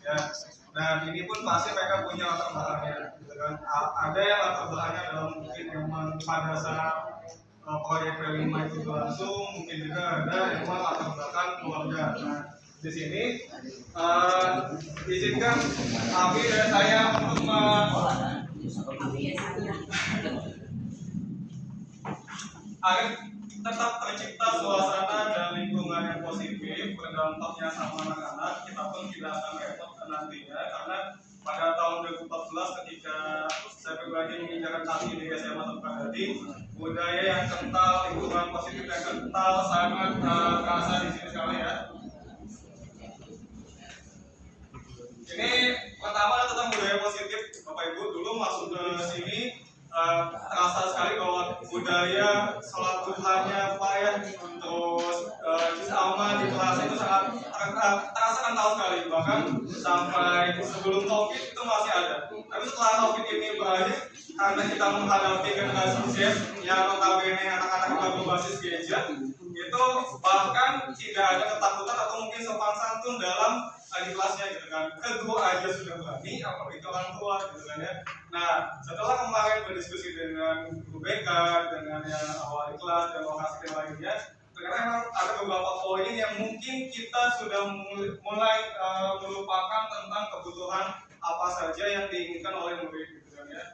ya. Dan ini pun pasti mereka punya latar belakangnya, gitu kan. Ada yang latar belakangnya adalah mungkin memang pada saat proyek P5 itu langsung, mungkin juga ada yang memang latar belakang keluarga. Nah, di sini izinkan Abi dan saya untuk agar tetap tercipta suasana dan lingkungan yang positif berdampaknya sama anak-anak. Kita pun tidak akan repot nantinya, karena pada tahun 2014 ketika saya pribadi menginjakan kaki di SMA Tempat Hadi, budaya yang kental, lingkungan positif yang kental sangat terasa di sini sekali ya. Ini pertama tentang budaya positif, Bapak Ibu. Dulu masuk ke sini terasa sekali bahwa budaya sholat duhanya payah, terus juz amma di kelas itu sangat terasa kental sekali, bahkan sampai sebelum COVID itu masih ada. Tapi setelah COVID ini berakhir, karena kita menghadapi generasi Z yang notabene anak-anak yang berbasis gadget, itu bahkan tidak ada ketakutan atau mungkin sopan santun dalam di kelasnya, gitu kan. Kedua aja sudah berani, apalagi orang tua, gitu kan ya. Nah, setelah kemarin berdiskusi dengan guru BK, dengan yang awal kelas dan lokasi yang lainnya, ternyata memang ada beberapa poin yang mungkin kita sudah mulai melupakan tentang kebutuhan apa saja yang diinginkan oleh murid, gitu kan ya.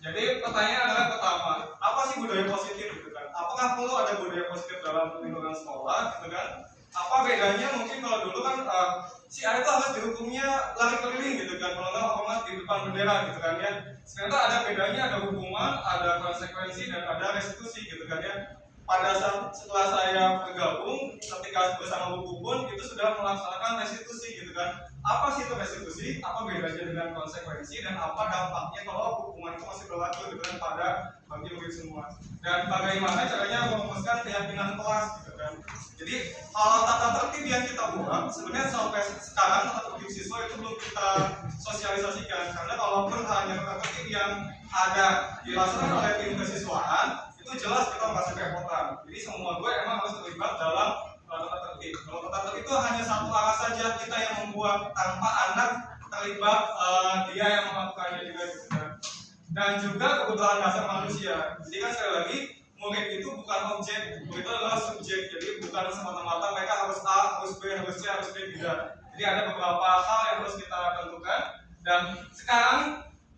Jadi pertanyaan adalah pertama, apa sih budaya positif, gitu kan? Apakah perlu ada budaya positif dalam lingkungan sekolah, gitu kan? Apa bedanya? Mungkin kalau dulu kan si A itu harus dihukumnya lari keliling, gitu kan, kalau nggak hormat di depan bendera, gitu kan ya. Ternyata ada bedanya, ada hukuman, ada konsekuensi, dan ada restitusi, gitu kan ya. Pada saat setelah saya bergabung, ketika bersama Bu Bubun itu sudah melaksanakan restitusi, gitu kan. Apa sih itu restitusi? Apa bedanya dengan konsekuensi, dan apa dampaknya kalau hukuman itu masih berlaku, gitu kan, pada bagi murid semua. Dan bagaimana caranya merumuskan keyakinan kelas, gitu kan. Jadi kalau tata tertib yang kita buat sebenarnya sampai sekarang tata tertib siswa itu belum kita sosialisasikan, karena kalaupun hanya tata tertib yang ada dilaksanakan oleh tim kesiswaan itu jelas kita merasa kerepotan. Jadi semua gue emang harus terlibat dalam tata tertib. Kalau tata tertib itu hanya satu arah saja, kita yang membuat tanpa anak terlibat, dia yang melakukannya juga, gitu kan. Dan juga kebutuhan dasar manusia. Jadi kan sekali lagi, murid itu bukan objek, murid itu adalah subjek. Jadi bukan semata-mata mereka harus A, harus B, harus C, harus D, tidak. Jadi ada beberapa hal yang harus kita tentukan. Dan sekarang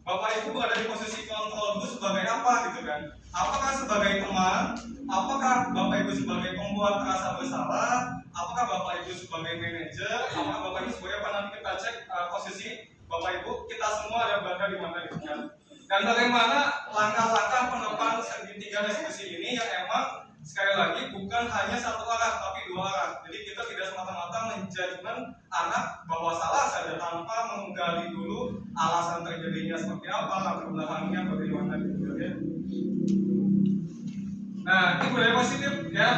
Bapak Ibu berada di posisi kontrol itu sebagai apa, gitu kan? Apakah sebagai teman? Apakah Bapak Ibu sebagai pembuat rasa bersalah? Apakah Bapak Ibu sebagai manajer? Apakah Bapak Ibu sebagai apa? Nanti kita cek posisi Bapak Ibu, kita semua ada berada di mana, gitu kan? Dan bagaimana langkah-langkah penerapan segitiga diskusi ini yang emang sekali lagi bukan hanya satu arah tapi dua arah. Jadi kita tidak semata-mata menjudgment anak bahwa salah saja tanpa menggali dulu alasan terjadinya seperti apa, latar belakangnya bagaimana, gitu ya. Nah, ini budaya positif ya.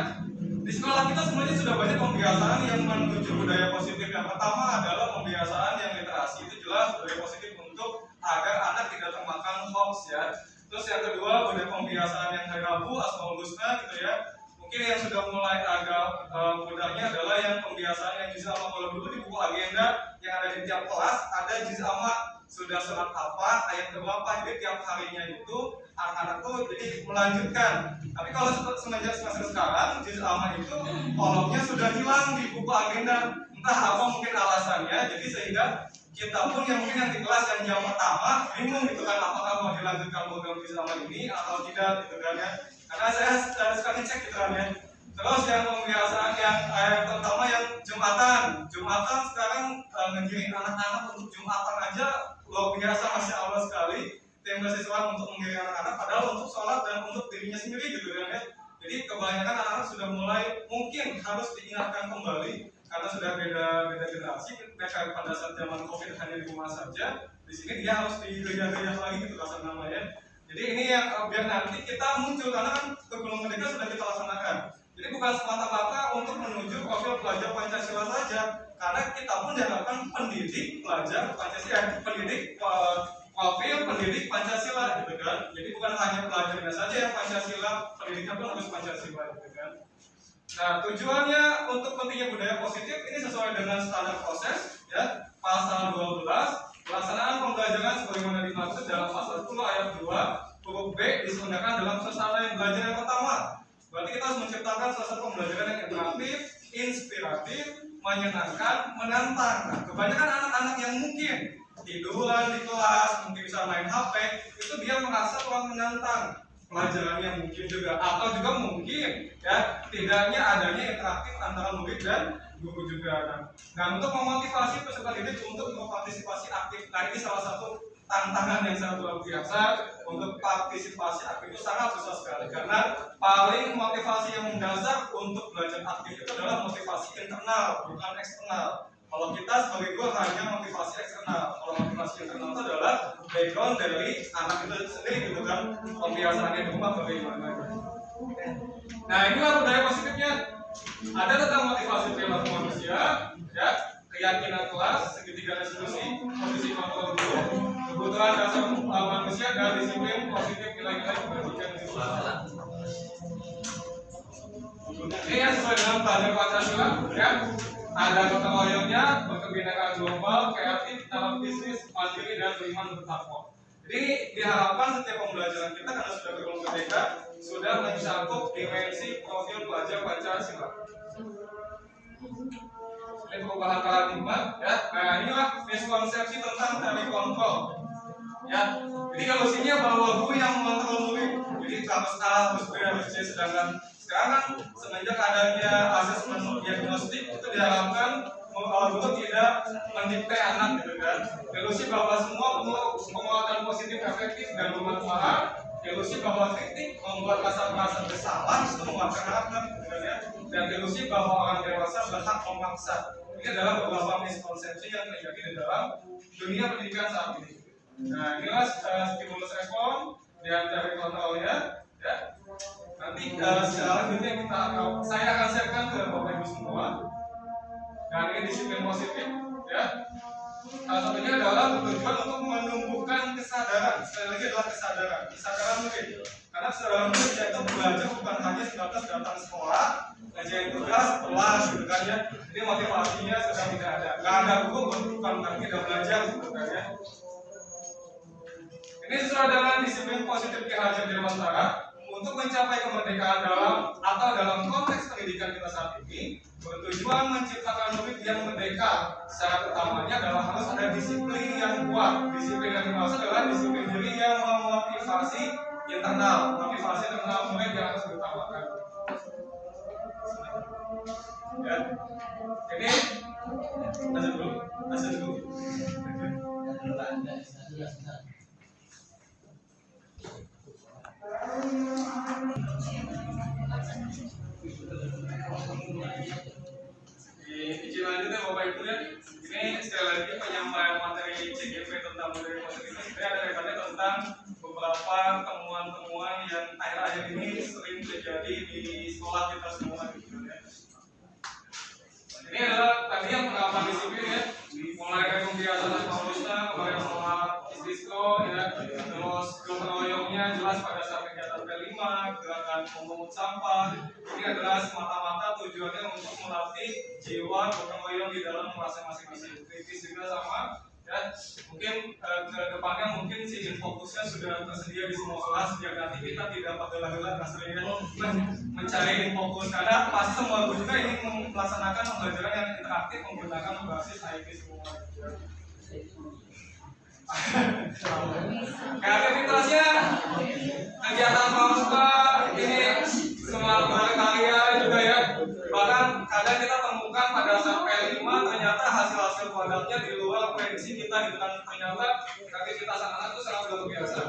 Di sekolah kita sebenarnya sudah banyak pembiasaan yang menuju budaya positif. Yang pertama adalah pembiasaan yang literasi, itu jelas budaya positif untuk agar anak tidak termakan hoax ya. Terus yang kedua, budaya pembiasaan yang rabu, asmaul husna, gitu ya. Mungkin yang sudah mulai agak mudahnya adalah yang pembiasaan yang juz amma. Kalau dulu di buku agenda yang ada di tiap kelas ada juz amma, sudah surat apa, ayat berapa. Jadi tiap harinya itu anak-anak tuh jadi melanjutkan. Tapi kalau semenjak semester sekarang juz amma itu kolomnya sudah hilang di buku agenda. Entah apa mungkin alasannya. Jadi sehingga kita pun yang mungkin yang di kelas yang jam pertama bingung, gitu kan, apakah mau dilanjutkan program juz amma ini atau tidak, gitu kan ya. Karena saya suka ngecek, gitu kan ya. Terus yang pembiasaan yang terutama yang Jumatan sekarang ngegiring anak-anak untuk Jumatan aja luar biasa, masya Allah sekali. Tim kesiswaan untuk mengiring anak-anak, padahal untuk sholat dan untuk dirinya sendiri, gitu kan ya. Jadi kebanyakan anak-anak sudah mulai mungkin harus diingatkan kembali, karena sudah beda generasi. Mereka pada saat zaman COVID hanya di rumah saja, di sini dia harus digeliat-geliat lagi, gitu rasa namanya. Jadi ini yang biar nanti kita muncul, karena kan kurikulum merdeka sudah kita laksanakan. Jadi bukan semata-mata untuk menuju profil pelajar Pancasila saja, karena kita pun diharapkan pendidik pelajar Pancasila, profil pendidik Pancasila, gitu kan. Jadi bukan hanya pelajarnya saja yang Pancasila, pendidiknya pun harus Pancasila, gitu kan. Nah, tujuannya untuk pentingnya budaya positif ini sesuai dengan standar proses ya. menyenangkan, menantang. Nah, kebanyakan anak-anak yang mungkin tiduran di kelas, mungkin bisa main HP, itu dia merasa kurang menantang pelajarannya mungkin juga, atau juga mungkin ya tidaknya adanya interaktif antara murid dan guru juga. Nah, untuk memotivasi peserta didik untuk berpartisipasi aktif, nah ini salah satu tantangan yang sangat luar biasa. Untuk partisipasi aktif itu sangat susah sekali, karena paling motivasi yang mendasar untuk belajar aktif itu adalah motivasi internal, bukan eksternal. Kalau kita sebagai guru hanya motivasi eksternal. Kalau motivasi internal itu adalah background dari anak itu sendiri, gitu kan, pembiasaannya di rumah bagaimana. Nah, inilah budaya positifnya. Ada tentang motivasi perilaku manusia, ya, keyakinan kelas, segitiga resolusi, posisi kontrol guru, kebutuhan dasar manusia, dan disiplin positif nilai-nilai kebajikan di sekolah. Ini yang sesuai dengan pelajaran Pancasila, ya. Ada gotong royongnya, berkebinekaan global, kreatif dalam bisnis, mandiri dan beriman bertakwa. Jadi diharapkan setiap pembelajaran kita karena sudah berulang merdeka sudah mencakup dimensi profil pelajar Pancasila. Ini perubahan paradigma, ya. Nah, inilah miskonsepsi tentang teori kontrol, ya. Jadi kalau sini bahwa guru yang mengontrol murid, jadi harus A, harus B, harus C, sedangkan sekarang kan semenjak adanya asesmen diagnostik itu diharapkan guru tidak mendikte anak, gitu kan. Ilusi bahwa semua penguatan positif efektif dan bermanfaat, ilusi bahwa kritik membuat rasa bersalah itu menguatkan karakter, gitu kan, ya. Dan ilusi bahwa orang dewasa berhak memaksa. Ini adalah beberapa miskonsepsi yang terjadi di dalam dunia pendidikan saat ini. Nah, inilah stimulus respon dan teori kontrolnya, ya. Nanti selanjutnya saya akan sharekan ke Bapak Ibu semua. Dan ini disiplin positif, ya. Salah satunya adalah bertujuan untuk menumbuhkan kesadaran. Sekali lagi adalah kesadaran murid. Karena kesadaran murid yaitu belajar bukan hanya sebatas datang sekolah, ngerjain tugas, kelas, gitu kan, ya. Jadi motivasinya sedang tidak ada. Nggak ada guru bukan berarti tidak belajar, gitu kan, ya. Ini sesuai dengan disiplin positif Ki Hajar Dewantara. Untuk mencapai kemerdekaan dalam konteks pendidikan kita saat ini, bertujuan menciptakan murid yang merdeka. Syarat utamanya adalah harus ada disiplin yang kuat. Disiplin yang dimaksud adalah disiplin diri yang memotivasi internal, motivasi internal murid yang harus diutamakan. Ya, ini masih dulu. Izin lanjutnya Bapak Ibu, ya. Ini sekali lagi penyampaian materi CGP tentang budaya positif ini ada kaitannya tentang beberapa temuan-temuan yang akhir-akhir ini sering terjadi di sekolah kita semua, gitu, ya. Ini adalah tadi yang penerapan disiplin, ya, mulai dari pembiasaan Paulusnya, kemudian soal Isdisko, ya, terus gotong royongnya jelas pada saat kegiatan P5, gerakan memungut sampah. Ini adalah semata-mata tujuannya untuk melatih jiwa gotong royong di dalam masing-masing kritis juga sama, ya. Mungkin ke depannya mungkin si fokusnya sudah tersedia di semua kelas, biar nanti kita tidak pakai hasilnya mencari fokus, karena pasti semua guru juga ingin melaksanakan pembelajaran yang interaktif menggunakan berbasis IT semua. Kreativitasnya kegiatan pramuka ini semangat berkarya juga, ya. Bahkan kadang kita temukan pada saat P5 ternyata hasil produknya di luar prediksi kita, gitu kan. Ternyata kreativitas anak-anak itu sangat luar biasa.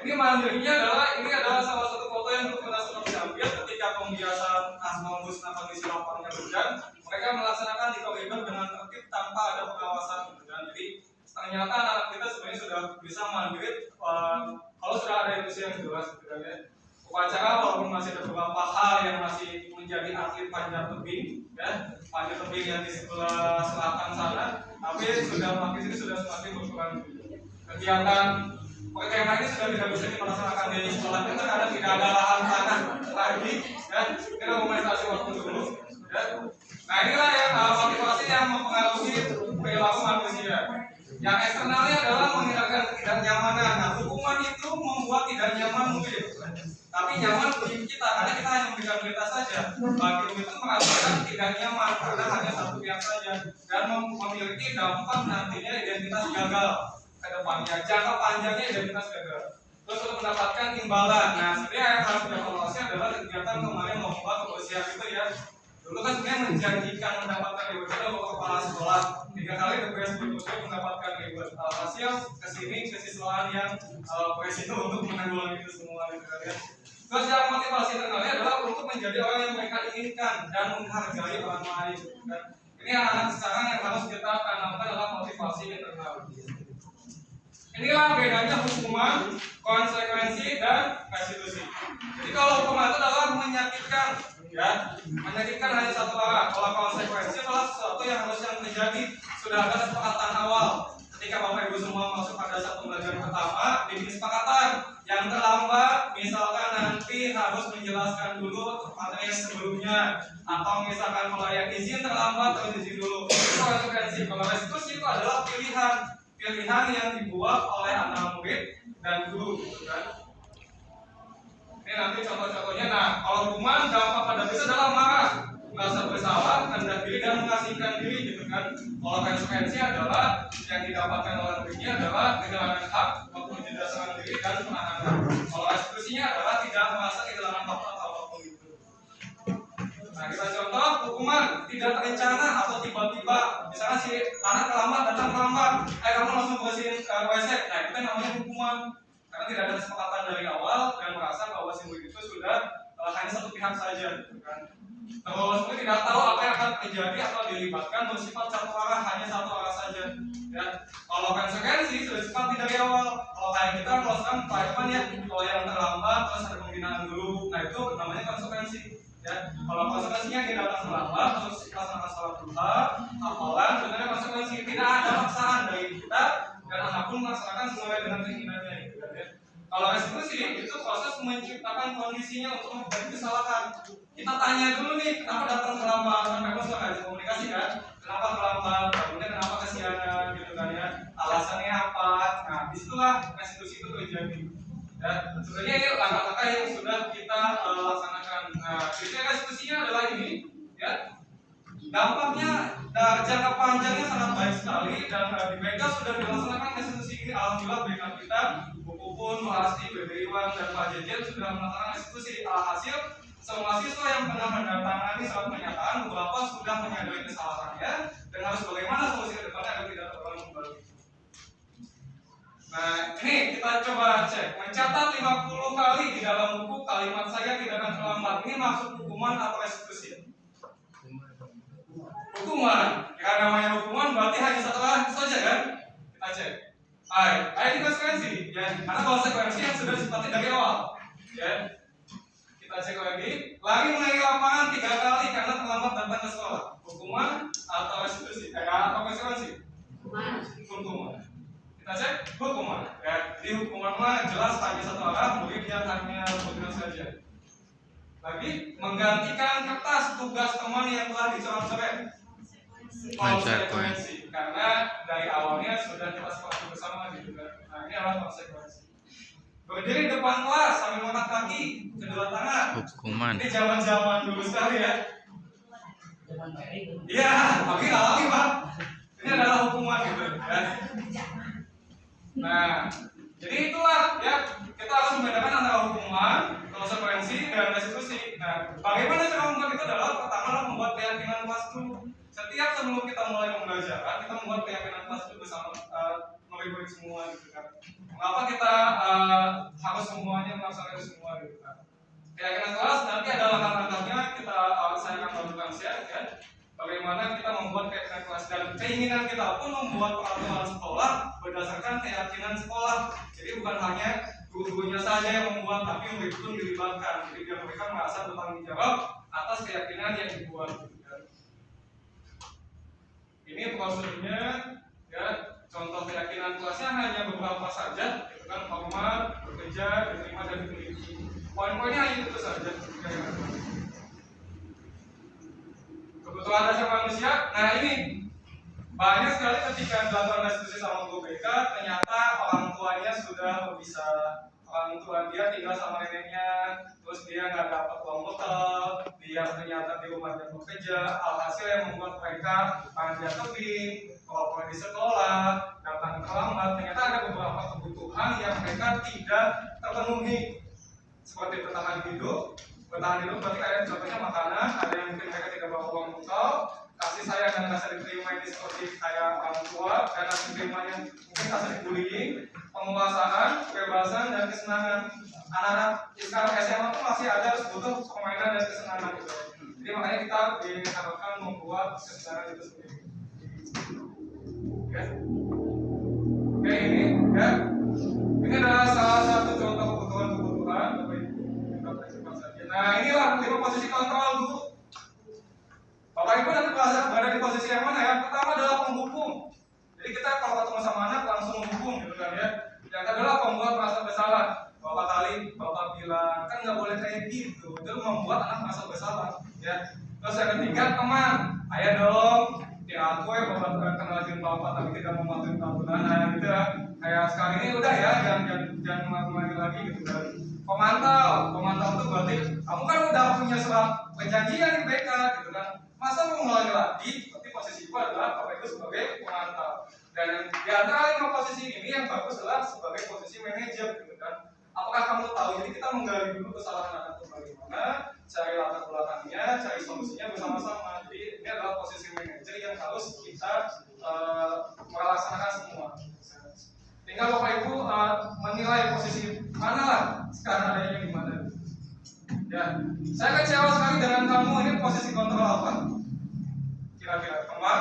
Ini mandirinya ini adalah salah satu foto yang pernah sempat diambil ketika pembiasaan asmaul husna kondisi lapangannya berjalan. Mereka melaksanakan di koridor dengan tertib tanpa ada pengawasan, dan jadi ternyata anak kita sebenarnya sudah bisa mandiri kalau sudah ada ilusi yang jelas, gitu kan, ya. Upacara walaupun masih ada beberapa hal yang masih menjadi atlet panjat tebing, ya, panjat tebing yang di sebelah selatan sana, tapi sudah makin sini sudah semakin berkurang. Kegiatan tema ini sudah tidak bisa dilaksanakan di sekolah kita karena tidak ada lahan tanah lagi, ya. Kita mobilisasi waktu dulu, ya. Nah, inilah yang motivasi yang mempengaruhi perilaku manusia. Yang eksternalnya adalah menghilangkan ketidaknyamanan. Nah, hukuman itu membuat tidak nyaman mungkin. tapi nyaman di kita karena kita hanya memberikan berita saja. Bagi itu merasakan tidak nyaman karena hanya satu pihak saja dan memiliki dampak nantinya identitas gagal ke depannya, jangka panjangnya identitas gagal. Terus untuk mendapatkan imbalan. Nah, sebenarnya yang harus dievaluasi adalah kegiatan kemarin lomba kebersihan itu ya. Dulu kan sebenarnya menjanjikan mendapatkan reward itu untuk kepala sekolah 3 kali the best berturut mendapatkan reward. Hasil kesini kesiswaan yang best itu untuk menanggulangi itu semua gitu kan ya. Terus yang motivasi internalnya adalah untuk menjadi orang yang mereka inginkan dan menghargai orang lain. Kan? Ini anak-anak sekarang yang harus kita tanamkan adalah motivasi internal. Inilah bedanya hukuman, konsekuensi, dan restitusi. Jadi kalau hukuman itu adalah menyakitkan, ya, menyakitkan hanya satu arah. Kalau konsekuensi adalah sesuatu yang harus yang terjadi. Sudah ada kesepakatan awal. Ketika Bapak Ibu semua masuk pada satu pembelajaran pertama, bikin kesepakatan. Yang terlambat, misalkan nanti harus menjelaskan dulu materi yang sebelumnya, atau misalkan melayang izin terlambat harus izin dulu. Itu konsekuensi. Kalau restitusi itu adalah pilihan yang dibuat oleh anak murid dan guru, gitu kan? Ini nanti contoh-contohnya. Nah, kalau hukuman dampak pada itu adalah marah, merasa bersalah, rendah diri dan mengasingkan diri, gitu kan? Kalau konsekuensi adalah yang didapatkan oleh muridnya adalah kehilangan hak, waktu berdasarkan diri dan penahanan. Kalau restitusinya adalah tidak merasa kehilangan hak atau apapun itu. Nah, kita contoh hukuman tidak terencana atau tiba-tiba. Misalnya si anak datang terlambat, kamu langsung bersihin WC. Nah, itu namanya hukuman karena tidak ada kesepakatan dari awal dan merasa bahwa si murid itu sudah hanya satu pihak saja, gitu kan? Terus murid tidak tahu apa yang akan terjadi atau dilibatkan bersifat satu arah, hanya satu arah saja. Ya, kalau konsekuensi sudah disepakati dari awal. Kalau kayak kita, kalau sekarang Pak Irfan ya, kalau yang terlambat terus ada pembinaan dulu, nah itu namanya konsekuensi. Ya, kalau konsekuensinya kita datang terlambat, terus melaksanakan sholat duha, hafalan, sebenarnya konsekuensi tidak ada paksaan dari kita dan anak pun melaksanakan sesuai dengan keinginannya. Gitu, ya. Kalau restitusi itu proses menciptakan kondisinya untuk memperbaiki kesalahan. Kita tanya dulu nih, kenapa datang terlambat? Kan memang sudah ada komunikasi kan? Kenapa terlambat? Kemudian kenapa kesiangan? Gitu kan ya? Alasannya apa? Nah, disitulah restitusi itu terjadi. Ya, sebenarnya ini langkah-langkah yang sudah kita laksanakan. Nah, kriteria restitusinya adalah ini, ya. Dampaknya jangka panjangnya sangat baik sekali dan di BK sudah dilaksanakan restitusi ini. Alhamdulillah BK kita, buku pun, Mahasiswa, BBIWAN dan Pak Jejen sudah melaksanakan restitusi. Hasil semua siswa yang pernah mendatangani surat pernyataan beberapa sudah menyadari kesalahannya dan harus bagaimana solusi ke depannya agar tidak terulang kembali. Nah, ini kita coba cek. Mencatat 50 kali di dalam buku kalimat saya tidak akan terlambat. Ini maksud hukuman atau restitusi? Hukuman. Karena namanya hukuman berarti hanya satu arah saja kan? Kita cek. Ini konsekuensi. Ya, karena konsekuensi yang sudah disepakati dari awal. Ya. Kita cek lagi. Lari mengenai lapangan 3 kali karena terlambat datang ke sekolah. Hukuman atau restitusi? Atau konsekuensi? Hukuman. Kita cek hukuman. Ya, jadi hukuman mah jelas hanya satu arah, murid yang hanya bergerak saja. Lagi menggantikan kertas tugas teman yang telah dicoret-coret. Konsekuensi. Karena dari awalnya sudah kita sepakati bersama gitu kan. Nah, ini adalah konsekuensi. Berdiri depan kelas sambil mengangkat kaki, kedua tangan. Hukuman. Ini zaman-zaman dulu sekali ya. Iya, tapi nggak lagi Pak. Ini adalah hukuman gitu ya. Nah, jadi itulah ya, kita harus membedakan antara hukuman, konsekuensi, dan restitusi. Nah, bagaimana cara membuat itu adalah pertama membuat keyakinan kelas dulu. Setiap sebelum kita mulai pembelajaran, kita membuat keyakinan kelas dulu bersama murid-murid semua gitu kan. Mengapa kita harus semuanya melaksanakan itu semua gitu kan. Keyakinan kelas nanti ada langkah-langkahnya, saya akan bantukan share ya. Bagaimana kita membuat keyakinan kelas dan keinginan kita pun membuat peraturan sekolah berdasarkan keyakinan sekolah. Jadi bukan hanya guru-gurunya saja yang membuat, tapi murid pun dilibatkan. Jadi biar mereka merasa bertanggung jawab atas keyakinan yang dibuat. Ini prosedurnya, ya. Contoh keyakinan kelasnya hanya beberapa saja, itu kan hormat, bekerja, diterima dan dimiliki. Poin-poinnya hanya itu saja. Kebutuhan dasar manusia. Nah ini banyak sekali ketika dilakukan restitusi sama guru BK, ternyata orang tuanya sudah bisa orang tua dia tinggal sama neneknya, terus dia nggak dapat uang bekal, dia ternyata di rumahnya bekerja, alhasil yang membuat mereka panjat tebing, kalau di sekolah, datang terlambat, ternyata ada beberapa kebutuhan yang mereka tidak terpenuhi, seperti bertahan hidup berarti kayak contohnya makanan, ada yang mungkin mereka tidak bawa uang bekal, kasih sayang dan rasa diterima ini seperti kayak orang tua, dan rasa diterima yang mungkin rasa dibullying, penguasaan, kebebasan, dan kesenangan. Anak-anak sekarang SMA itu masih ada butuh permainan dan kesenangan gitu. Jadi makanya kita diharapkan membuat kesenangan itu sendiri. Oke, ini ya. Ini adalah salah satu contoh kebutuhan. Nah, inilah 5 posisi kontrol dulu. Bapak Ibu nanti berada di posisi yang mana ya? Pertama adalah penghubung. Jadi kita kalau ketemu sama anak langsung menghubung gitu kan ya. Yang kedua adalah pembuat merasa bersalah. Bapak bilang kan nggak boleh kayak gitu. Itu membuat anak merasa bersalah ya. Terus yang ketiga teman. Ayo dong, ya aku ya bapak kenalin bapak tapi tidak mematuhi aturan. Nah gitu ya. Kayak sekarang ini udah ya, jangan mengulangi lagi gitu kan. Pemantau itu berarti kamu kan udah punya surat perjanjian di BK gitu kan. Masa mau mengulangi lagi? Berarti posisi itu adalah Bapak Ibu sebagai pemantau. Dan di antara 5 posisi ini yang bagus adalah sebagai posisi manajer gitu kan. Apakah kamu tahu? Jadi kita menggali dulu kesalahan anak itu bagaimana, cari latar belakangnya, cari solusinya bersama-sama. Jadi ini adalah posisi manajer yang harus kita melaksanakan semua. Tinggal Bapak Ibu menilai posisi mana lah sekarang adanya di mana. Ya, saya kecewa sekali dengan kamu. Ini posisi kontrol apa? Kira-kira teman,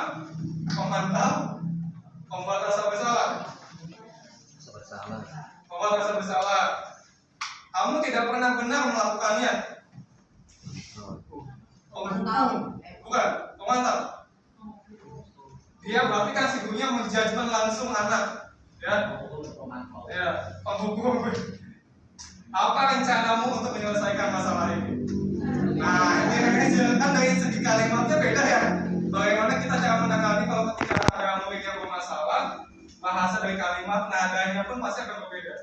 pemantau, pembuat rasa bersalah. Pembuat rasa bersalah. Kamu tidak pernah benar melakukannya. Bukan, pemantau. Dia berarti kan sibuknya menjudgment langsung anak. Ya, penghubung. Apa rencanamu untuk menyelesaikan masalah ini? Nah, ini kan dari segi kalimatnya beda ya. Bagaimana kita cara menangani kalau ketika ada murid yang bermasalah, bahasa dari kalimat, nadanya pun pasti akan berbeda.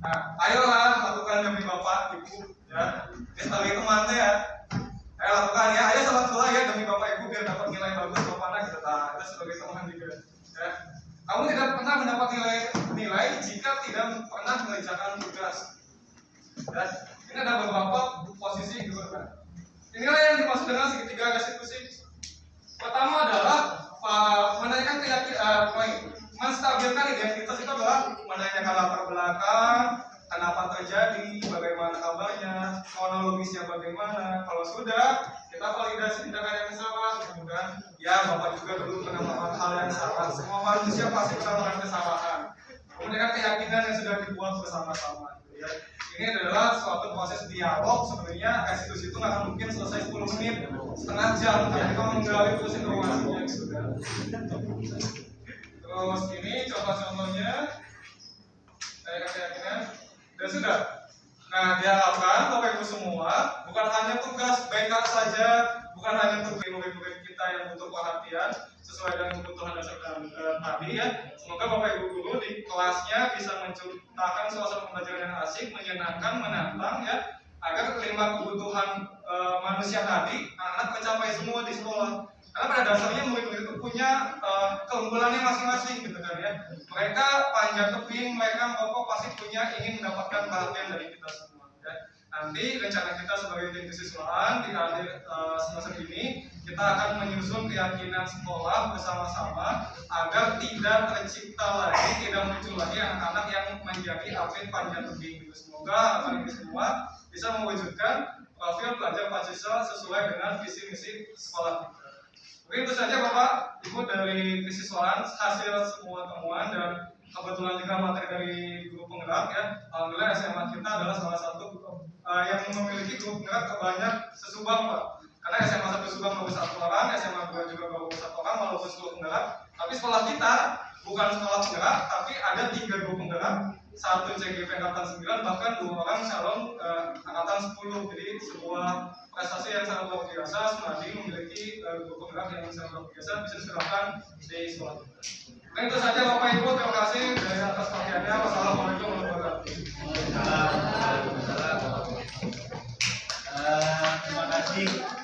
Nah, ayolah lakukan demi bapak, ibu, ya. Sebagai teman ya, ayo lakukan ya. Ayo salat dua ya demi bapak ibu biar dapat nilai bagus bapak anak gitu. Nah, itu sebagai teman juga. Ya. Kamu tidak pernah mendapat nilai jika tidak pernah mengerjakan tugas. Dan ini ada beberapa posisi gitu kan. Inilah yang dimaksud dengan segitiga restitusi. Pertama adalah menanyakan keyakinan, menstabilkan identitas itu adalah menanyakan latar belakang, kenapa terjadi, bagaimana kabarnya, kronologisnya bagaimana. Kalau sudah, kita validasi tindakan yang salah, kemudian ya Bapak juga dulu pernah melakukan hal yang salah. Semua manusia pasti pernah melakukan kesalahan. Kemudian keyakinan yang sudah dibuat bersama-sama. Ya. Ini adalah suatu proses dialog. Sebenarnya restitusi itu nggak akan mungkin selesai 10 menit, setengah jam. Tapi kita menggali terus informasinya sudah. Terus ini contoh-contohnya keyakinan dan sudah. Nah, diharapkan Bapak Ibu semua bukan hanya tugas BK saja, bukan hanya untuk murid-murid kita yang butuh perhatian sesuai dengan kebutuhan dasar tadi ya. Semoga Bapak Ibu guru di kelasnya bisa menciptakan suasana pembelajaran yang asik, menyenangkan, menantang ya, agar 5 kebutuhan manusia tadi anak-anak mencapai semua di sekolah. Karena pada dasarnya murid-murid itu punya keunggulannya masing-masing gitu kan ya. Mereka panjat tebing, mereka merokok pasti punya ingin mendapatkan perhatian dari kita semua ya. Nanti rencana kita sebagai tim kesiswaan di akhir semester ini kita akan menyusun keyakinan sekolah bersama-sama agar tidak tercipta lagi, tidak muncul lagi anak-anak yang menjadi atlet panjat tebing gitu. Semoga harapan ini semua bisa mewujudkan profil pelajar Pancasila sesuai dengan visi misi sekolah kita. Mungkin itu saja Bapak Ibu dari kesiswaan hasil semua temuan dan kebetulan juga materi dari guru penggerak ya. Alhamdulillah SMA kita adalah salah satu yang memiliki guru penggerak terbanyak sesubang Pak. Karena SMA 1 Subang baru 1 orang, SMA 2 juga baru 1 orang walaupun sekolah penggerak. Tapi sekolah kita bukan sekolah penggerak, tapi ada 3 guru penggerak, 1 CGP angkatan 9, bahkan 2 orang calon angkatan 10. Jadi sebuah prestasi yang sangat luar biasa. Semadi memiliki guru penggerak yang sangat luar biasa, bisa diterapkan di sekolah kita. Nah, itu saja Bapak Ibu, terima kasih dari atas perhatiannya. Wassalamualaikum warahmatullahi wabarakatuh. di